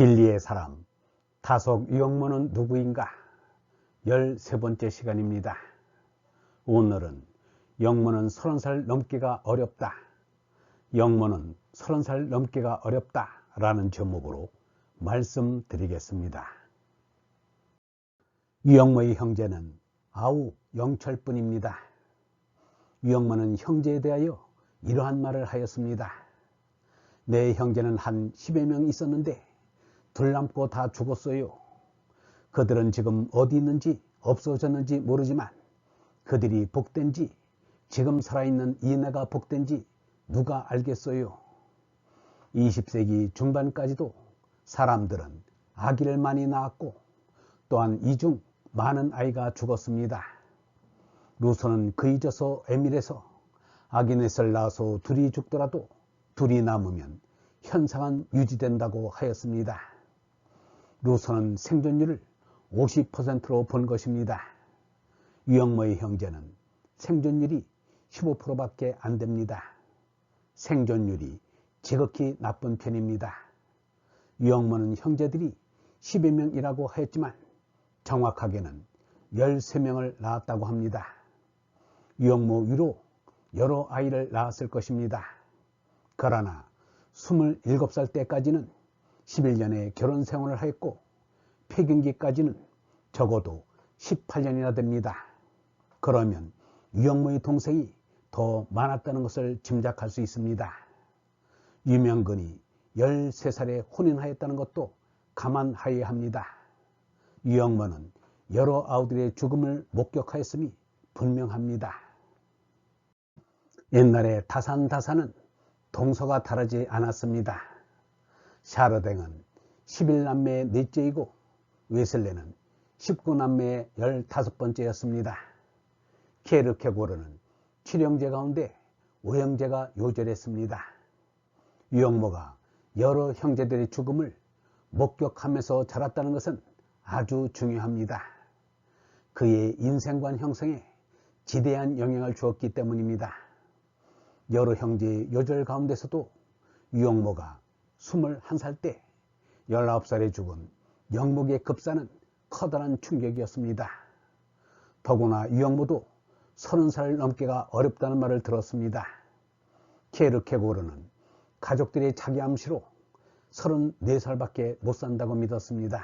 진리의 사람, 다속 유영모는 누구인가? 13번째 시간입니다. 오늘은 영모는 30살 넘기가 어렵다. 영모는 30살 넘기가 어렵다 라는 제목으로 말씀드리겠습니다. 유영모의 형제는 아우 영철뿐입니다. 유영모는 형제에 대하여 이러한 말을 하였습니다. 내 형제는 한 10여 명 있었는데 둘 남고 다 죽었어요. 그들은 지금 어디 있는지 없어졌는지 모르지만 그들이 복된지 지금 살아있는 이 내가 복된지 누가 알겠어요. 20세기 중반까지도 사람들은 아기를 많이 낳았고 또한 이 중 많은 아이가 죽었습니다. 루소는 그 잊어서 에밀에서 아기 넷을 낳아서 둘이 죽더라도 둘이 남으면 현상은 유지된다고 하였습니다. 루소는 생존율을 50%로 본 것입니다. 유영모의 형제는 생존율이 15%밖에 안 됩니다. 생존율이 지극히 나쁜 편입니다. 유영모는 형제들이 10여 명이라고 하였지만 정확하게는 13명을 낳았다고 합니다. 유영모 위로 여러 아이를 낳았을 것입니다. 그러나 27살 때까지는 11년의 결혼 생활을 하였고 폐경기까지는 적어도 18년이나 됩니다. 그러면 유영모의 동생이 더 많았다는 것을 짐작할 수 있습니다. 유명근이 13살에 혼인하였다는 것도 감안하여야 합니다. 유영모는 여러 아우들의 죽음을 목격하였음이 분명합니다. 옛날에 다산은 동서가 다르지 않았습니다. 샤르댕은 11남매의 넷째이고 웨슬레는 19남매의 15번째였습니다. 케르케고르는 7형제 가운데 5형제가 요절했습니다. 유영모가 여러 형제들의 죽음을 목격하면서 자랐다는 것은 아주 중요합니다. 그의 인생관 형성에 지대한 영향을 주었기 때문입니다. 여러 형제의 요절 가운데서도 유영모가 21살 때 19살에 죽은 영목의 급사는 커다란 충격이었습니다. 더구나 유영모도 30살 넘기가 어렵다는 말을 들었습니다. 케르케고르는 가족들의 자기 암시로 34살밖에 못 산다고 믿었습니다.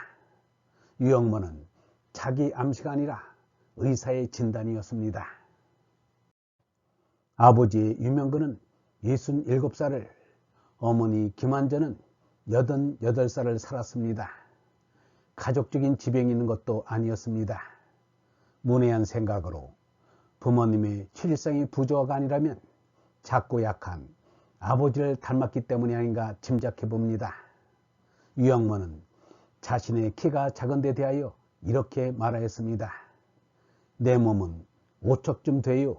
유영모는 자기 암시가 아니라 의사의 진단이었습니다. 아버지 유명근은 67살을, 어머니 김한전은 88살을 살았습니다. 가족적인 지병이 있는 것도 아니었습니다. 문외한 생각으로 부모님의 실상이 부조화가 아니라면 작고 약한 아버지를 닮았기 때문이 아닌가 짐작해 봅니다. 유영모는 자신의 키가 작은 데 대하여 이렇게 말하였습니다. 내 몸은 5척쯤 돼요.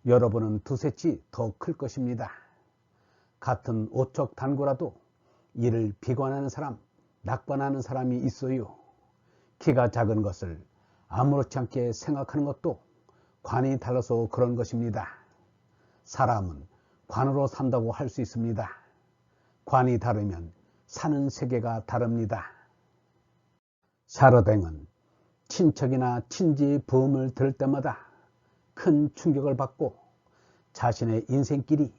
여러분은 두세 치 더 클 것입니다. 같은 5척 단고라도 이를 비관하는 사람, 낙관하는 사람이 있어요. 키가 작은 것을 아무렇지 않게 생각하는 것도 관이 달라서 그런 것입니다. 사람은 관으로 산다고 할 수 있습니다. 관이 다르면 사는 세계가 다릅니다. 샤르댕은 친척이나 친지의 부음을 들을 때마다 큰 충격을 받고 자신의 인생길이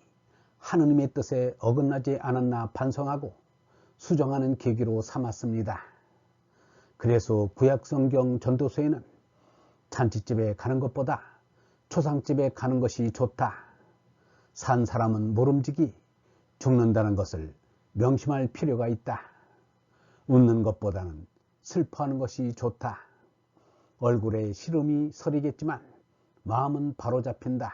하느님의 뜻에 어긋나지 않았나 반성하고 수정하는 계기로 삼았습니다. 그래서 구약성경 전도서에는 잔치집에 가는 것보다 초상집에 가는 것이 좋다. 산 사람은 모름지기 죽는다는 것을 명심할 필요가 있다. 웃는 것보다는 슬퍼하는 것이 좋다. 얼굴에 시름이 서리겠지만 마음은 바로잡힌다.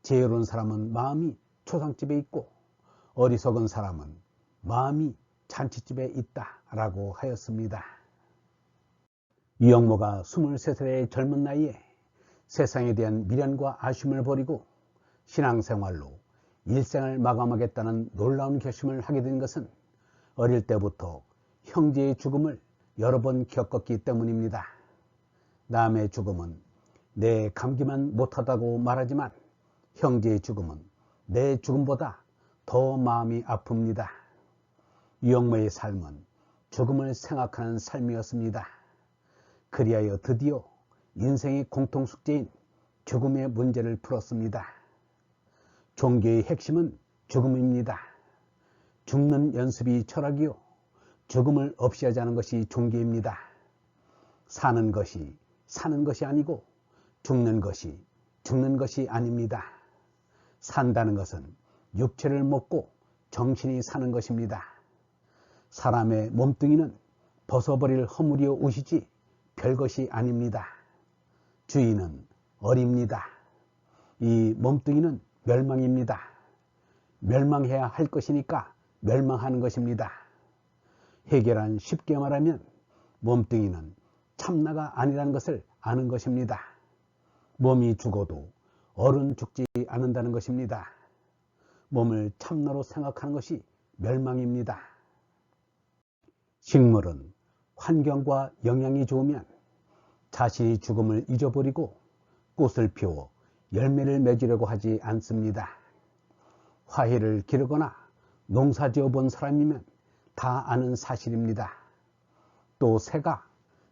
지혜로운 사람은 마음이 초상집에 있고 어리석은 사람은 마음이 잔치집에 있다 라고 하였습니다. 유영모가 23살의 젊은 나이에 세상에 대한 미련과 아쉬움을 버리고 신앙생활로 일생을 마감하겠다는 놀라운 결심을 하게 된 것은 어릴 때부터 형제의 죽음을 여러 번 겪었기 때문입니다. 남의 죽음은 내 감기만 못하다고 말하지만 형제의 죽음은 내 죽음보다 더 마음이 아픕니다. 유영모의 삶은 죽음을 생각하는 삶이었습니다. 그리하여 드디어 인생의 공통숙제인 죽음의 문제를 풀었습니다. 종교의 핵심은 죽음입니다. 죽는 연습이 철학이요, 죽음을 없이하자는 것이 종교입니다. 사는 것이 사는 것이 아니고 죽는 것이 아닙니다. 산다는 것은 육체를 먹고 정신이 사는 것입니다. 사람의 몸뚱이는 벗어버릴 허물이요 옷이지 별것이 아닙니다. 주인은 어립니다. 이 몸뚱이는 멸망입니다. 멸망해야 할 것이니까 멸망하는 것입니다. 해결한 쉽게 말하면 몸뚱이는 참나가 아니라는 것을 아는 것입니다. 몸이 죽어도 얼은 죽지 않는다는 것입니다. 몸을 참나로 생각하는 것이 멸망입니다. 식물은 환경과 영양이 좋으면 자신이 죽음을 잊어버리고 꽃을 피워 열매를 맺으려고 하지 않습니다. 화훼를 기르거나 농사지어 본 사람이면 다 아는 사실입니다. 또 새가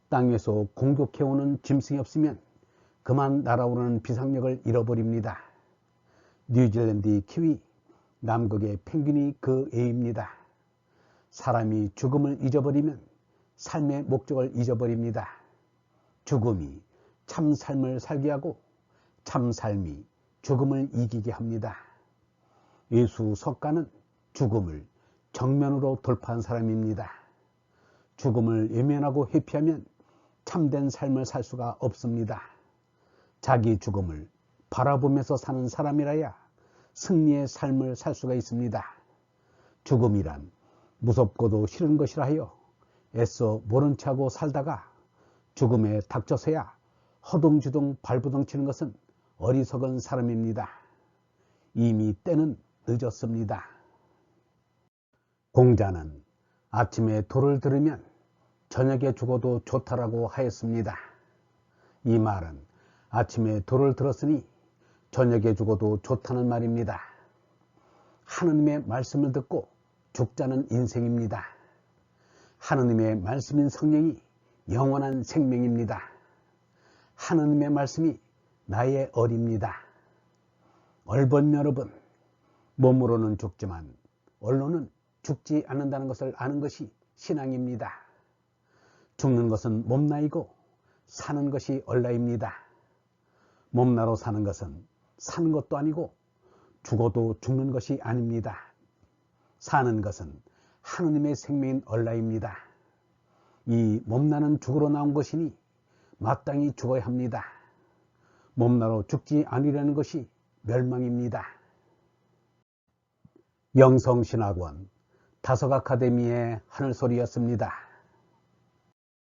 땅에서 공격해오는 짐승이 없으면 그만 날아오르는 비상력을 잃어버립니다. 뉴질랜드의 키위, 남극의 펭귄이 그 예입니다. 사람이 죽음을 잊어버리면 삶의 목적을 잊어버립니다. 죽음이 참 삶을 살게 하고 참 삶이 죽음을 이기게 합니다. 예수 석가는 죽음을 정면으로 돌파한 사람입니다. 죽음을 외면하고 회피하면 참된 삶을 살 수가 없습니다. 자기 죽음을 바라보면서 사는 사람이라야 승리의 삶을 살 수가 있습니다. 죽음이란 무섭고도 싫은 것이라 하여 애써 모른 척하고 살다가 죽음에 닥쳐서야 허둥지둥 발부둥 치는 것은 어리석은 사람입니다. 이미 때는 늦었습니다. 공자는 아침에 도를 들으면 저녁에 죽어도 좋다라고 하였습니다. 이 말은 아침에 도를 들었으니 저녁에 죽어도 좋다는 말입니다. 하느님의 말씀을 듣고 죽자는 인생입니다. 하느님의 말씀인 성령이 영원한 생명입니다. 하느님의 말씀이 나의 어립니다. 얼번 여러분, 몸으로는 죽지만 언론은 죽지 않는다는 것을 아는 것이 신앙입니다. 죽는 것은 몸나이고 사는 것이 얼라입니다. 몸나로 사는 것은 사는 것도 아니고 죽어도 죽는 것이 아닙니다. 사는 것은 하느님의 생명인 얼라입니다. 이 몸나는 죽으러 나온 것이니 마땅히 죽어야 합니다. 몸나로 죽지 않으려는 것이 멸망입니다. 영성신학원 다석아카데미의 하늘소리였습니다.